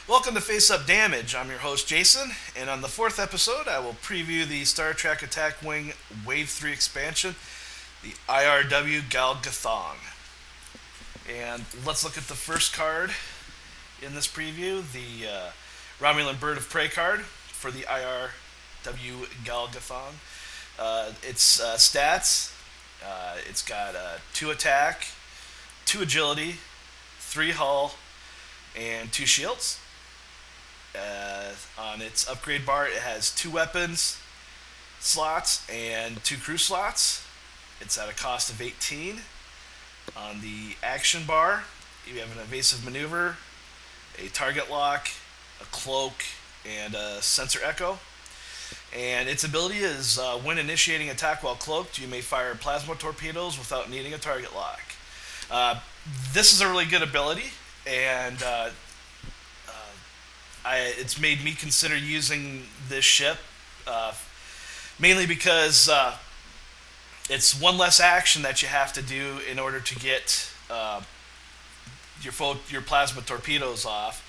Welcome to Face Up Damage. I'm your host Jason, and on the fourth episode, I will preview the Star Trek Attack Wing Wave 3 expansion, the I.R.W. GATH'THONG. And let's look at the first card in this preview, the Romulan Bird of Prey card for the I.R.W. GATH'THONG. Its stats, it's got 2 attack, 2 agility, 3 hull, and 2 shields. On its upgrade bar, it has 2 weapons slots and 2 crew slots. It's at a cost of 18. On the action bar, you have an evasive maneuver, a target lock, a cloak, and a sensor echo. And its ability is when initiating attack while cloaked, you may fire plasma torpedoes without needing a target lock. This is a really good ability, and it's made me consider using this ship, mainly because it's one less action that you have to do in order to get your plasma torpedoes off.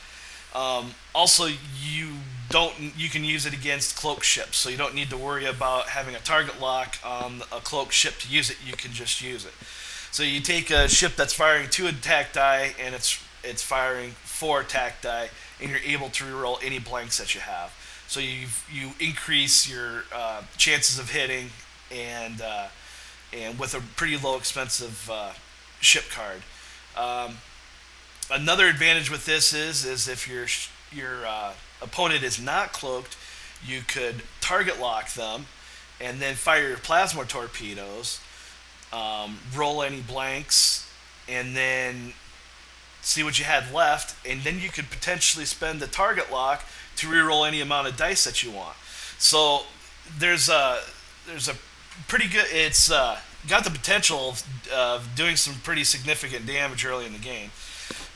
Also, you can use it against cloak ships, so you don't need to worry about having a target lock on a cloak ship to use it. You can just use it. So you take a ship that's firing 2 attack die and it's firing 4 attack die, and you're able to reroll any blanks that you have. So you increase your chances of hitting, and with a pretty low expensive ship card. Another advantage with this is if your opponent is not cloaked, you could target lock them, and then fire your plasma torpedoes, roll any blanks, and then see what you had left, and then you could potentially spend the target lock to reroll any amount of dice that you want. So there's a pretty good. It's got the potential of doing some pretty significant damage early in the game.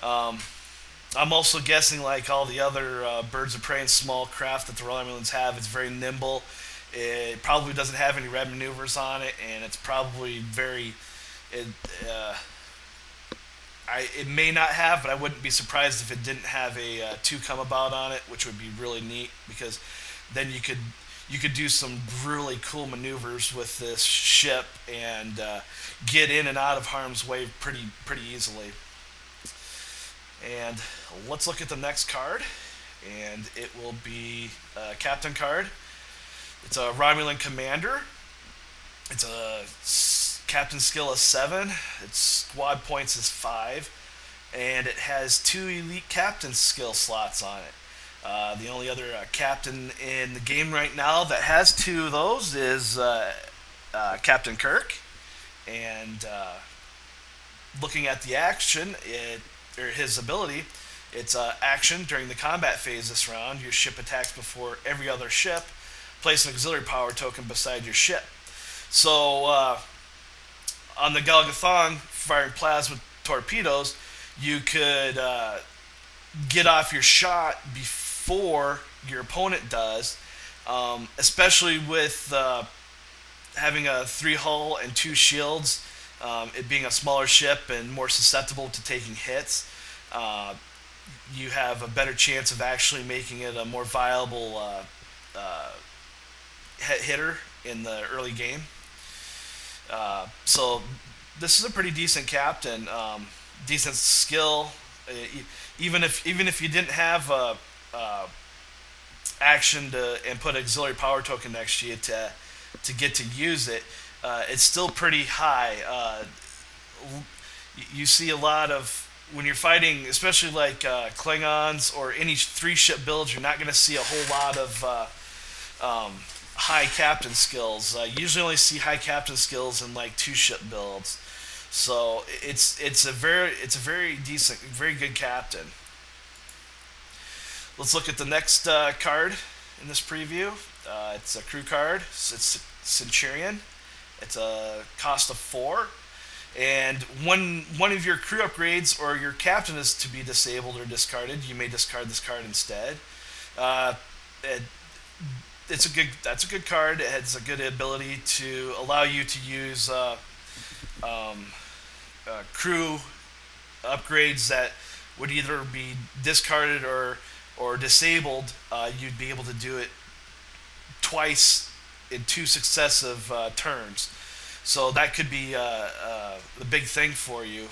I'm also guessing, like all the other birds of prey and small craft that the Romulans have, it's very nimble. It probably doesn't have any red maneuvers on it, and it's probably very. It may not have, but I wouldn't be surprised if it didn't have a 2 come about on it, which would be really neat, because then you could do some really cool maneuvers with this ship and get in and out of harm's way pretty easily. And let's look at the next card, and it will be a captain card. It's a Romulan commander. It's a captain skill is 7. Its squad points is 5, and it has 2 elite captain skill slots on it. The only other captain in the game right now that has 2 of those is Captain Kirk. And looking at the action, his ability, it's action during the combat phase this round. Your ship attacks before every other ship. Place an auxiliary power token beside your ship. So on the GATH'THONG, firing plasma torpedoes, you could get off your shot before your opponent does, especially with having a 3 hull and 2 shields, it being a smaller ship and more susceptible to taking hits. You have a better chance of actually making it a more viable hitter in the early game. So this is a pretty decent captain, decent skill. Even if you didn't have action and put auxiliary power token next to you to get to use it, it's still pretty high. You see a lot of, when you're fighting, especially like Klingons or any 3 ship builds, you're not going to see a whole lot of high captain skills. You usually only see high captain skills in like 2 ship builds. So it's a very decent, very good captain. Let's look at the next card in this preview. It's a crew card. It's Centurion. It's a cost of 4. And when one of your crew upgrades or your captain is to be disabled or discarded, you may discard this card instead. That's a good card. It has a good ability to allow you to use crew upgrades that would either be discarded or or disabled, you'd be able to do it twice in 2 successive turns. So that could be the big thing for you.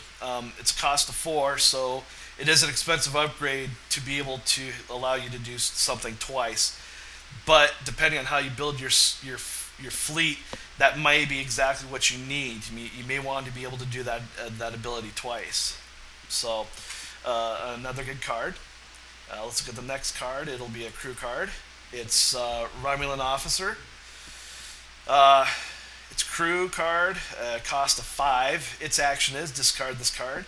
It's a cost of 4, so it is an expensive upgrade to be able to allow you to do something twice. But depending on how you build your fleet, that may be exactly what you need. You may want to be able to do that ability twice. So another good card. Let's look at the next card. It'll be a crew card. It's Romulan Officer. It's crew card, cost of 5. Its action is discard this card.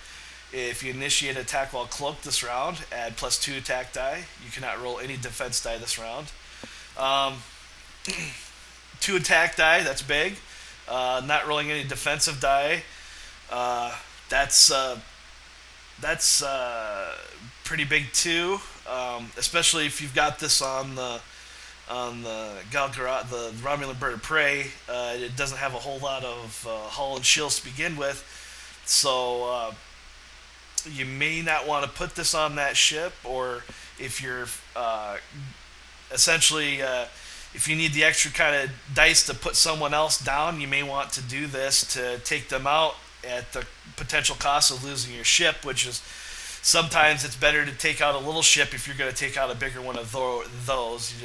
If you initiate an attack while cloaked this round, add +2 attack die. You cannot roll any defense die this round. 2 attack die, that's big. Not rolling any defensive die. That's pretty big too. Especially if you've got this on the the Romulan Bird of Prey. It doesn't have a whole lot of hull and shields to begin with, so you may not want to put this on that ship. Or if you're essentially if you need the extra kind of dice to put someone else down, you may want to do this to take them out at the potential cost of losing your ship, which is sometimes it's better to take out a little ship if you're going to take out a bigger one of those. You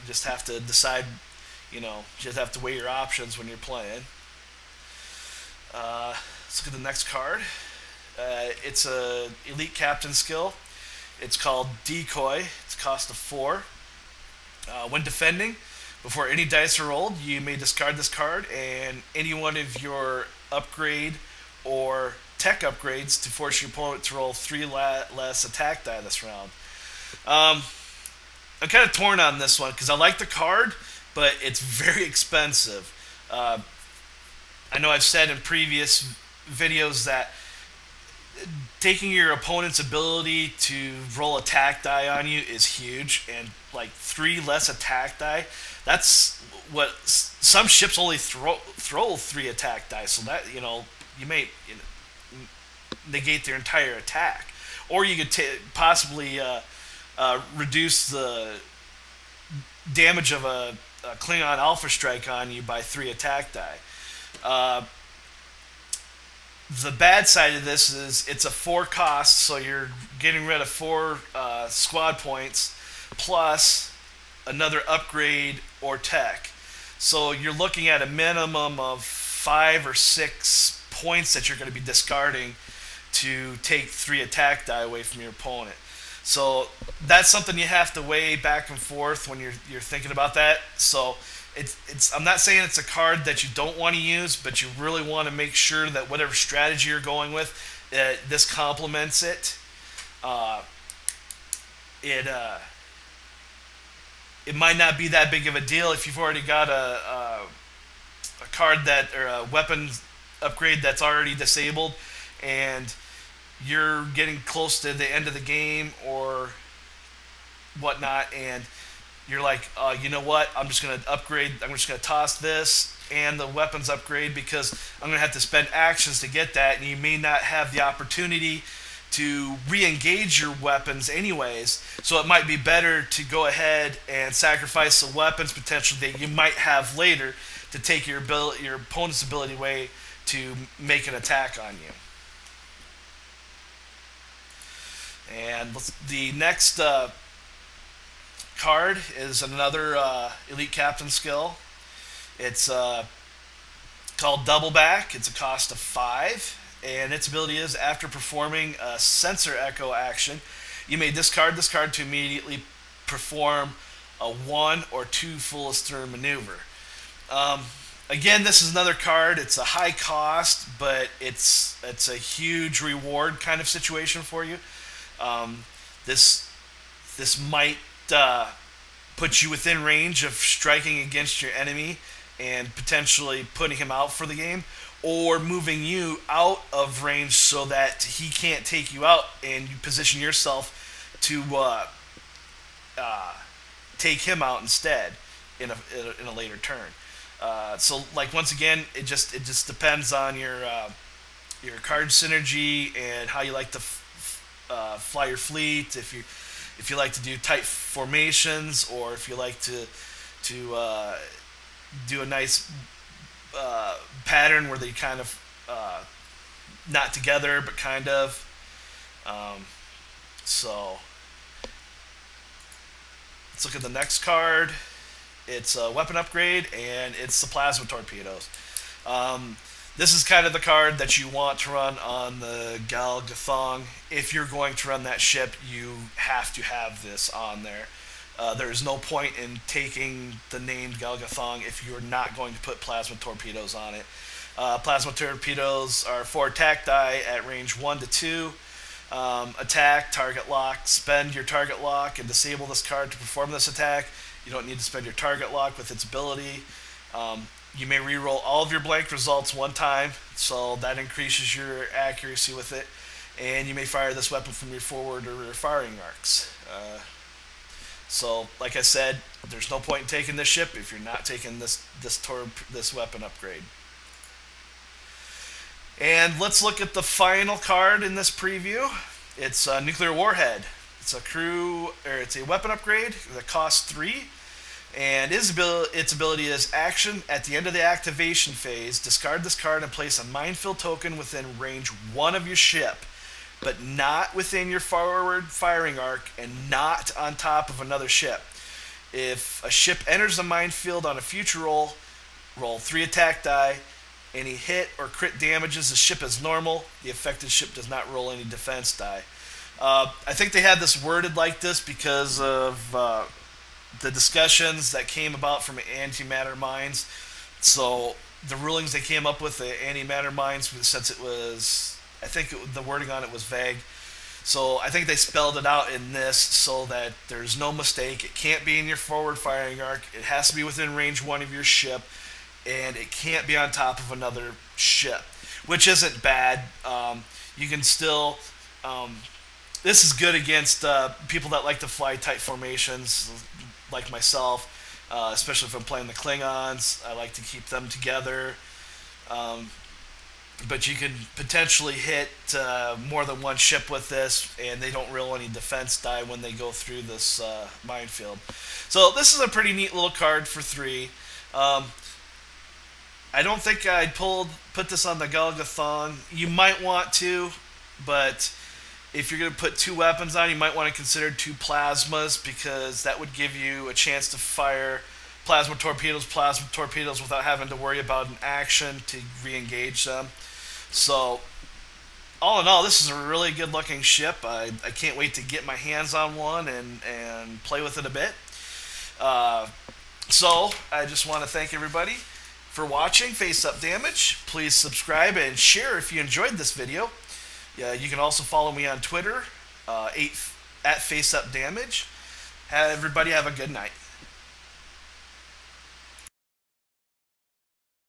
just have to decide, you just have to weigh your options when you're playing. Let's look at the next card. It's a elite captain skill. It's called Decoy. It's a cost of 4. When defending, before any dice are rolled, you may discard this card and any one of your upgrade or tech upgrades to force your opponent to roll 3 less attack die this round. I'm kind of torn on this one because I like the card, but it's very expensive. I know I've said in previous videos that taking your opponent's ability to roll attack die on you is huge, and like 3 less attack die, that's what some ships only throw 3 attack die, so that you may negate their entire attack. Or you could possibly reduce the damage of a Klingon Alpha Strike on you by 3 attack die. The bad side of this is it's a 4 cost, so you're getting rid of 4 squad points plus another upgrade or tech. So you're looking at a minimum of 5 or 6 points that you're going to be discarding to take 3 attack die away from your opponent. So that's something you have to weigh back and forth when you're thinking about that. So I'm not saying it's a card that you don't want to use, but you really want to make sure that whatever strategy you're going with, this complements it. It might not be that big of a deal if you've already got a card that, or a weapon upgrade that's already disabled, and you're getting close to the end of the game or whatnot, and you're like, you know what, I'm just going to upgrade, I'm just going to toss this and the weapons upgrade because I'm going to have to spend actions to get that, and you may not have the opportunity to re-engage your weapons anyways, so it might be better to go ahead and sacrifice the weapons potentially that you might have later to take your opponent's ability away to make an attack on you. And the next card is another elite captain skill. It's called Double Back. It's a cost of 5, and its ability is after performing a sensor echo action, you may discard this card to immediately perform a 1 or 2 fullest turn maneuver. Again, this is another card. It's a high cost, but it's a huge reward kind of situation for you. This might put you within range of striking against your enemy and potentially putting him out for the game, or moving you out of range so that he can't take you out, and you position yourself to take him out instead in a later turn. So, like, once again, it just depends on your card synergy and how you like to fly your fleet. If if you like to do tight formations, or if you like to do a nice pattern where they kind of not together but kind of. So let's look at the next card. It's a weapon upgrade, and it's the plasma torpedoes. This is kind of the card that you want to run on the GATH'THONG. If you're going to run that ship, you have to have this on there. There is no point in taking the named GATH'THONG if you're not going to put plasma torpedoes on it. Plasma torpedoes are 4 attack die at range 1 to 2. Attack, target lock, spend your target lock and disable this card to perform this attack. You don't need to spend your target lock with its ability. You may reroll all of your blank results one time, so that increases your accuracy with it. And you may fire this weapon from your forward or rear firing arcs. So, like I said, there's no point in taking this ship if you're not taking this weapon upgrade. And let's look at the final card in this preview. It's a Nuclear Warhead. It's a weapon upgrade that costs 3. And its ability is action. At the end of the activation phase, discard this card and place a minefield token within range 1 of your ship, but not within your forward firing arc and not on top of another ship. If a ship enters the minefield on a future roll 3 attack die. Any hit or crit damages the ship as normal. The affected ship does not roll any defense die. I think they had this worded like this because of the discussions that came about from antimatter mines. So the rulings they came up with, the antimatter mines, since it was, I think the wording on it was vague. So I think they spelled it out in this so that there's no mistake. It can't be in your forward firing arc. It has to be within range 1 of your ship. And it can't be on top of another ship, which isn't bad. You can still... this is good against people that like to fly tight formations, like myself, especially if I'm playing the Klingons. I like to keep them together. But you can potentially hit more than one ship with this, and they don't roll any defense die when they go through this minefield. So this is a pretty neat little card for 3. I don't think I'd put this on the GATH'THONG. You might want to, but if you're going to put 2 weapons on, you might want to consider 2 plasmas, because that would give you a chance to fire plasma torpedoes without having to worry about an action to re-engage them. So, all in all, this is a really good looking ship. I can't wait to get my hands on one and play with it a bit. So, I just want to thank everybody for watching Face Up Damage. Please subscribe and share if you enjoyed this video. You can also follow me on Twitter, at Face Up Damage. Everybody have a good night.